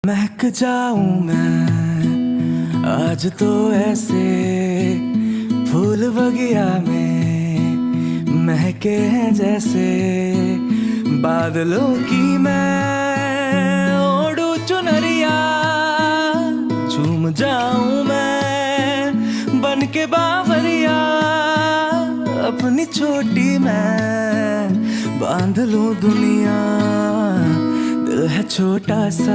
महक जाऊं मैं आज तो ऐसे फूल बगिया में महके हैं जैसे बादलों की मैं ओढ़ू चुनरिया। झूम जाऊं मैं बन के बावरिया, अपनी छोटी मैं बांध लूं दुनिया। दिल है छोटा सा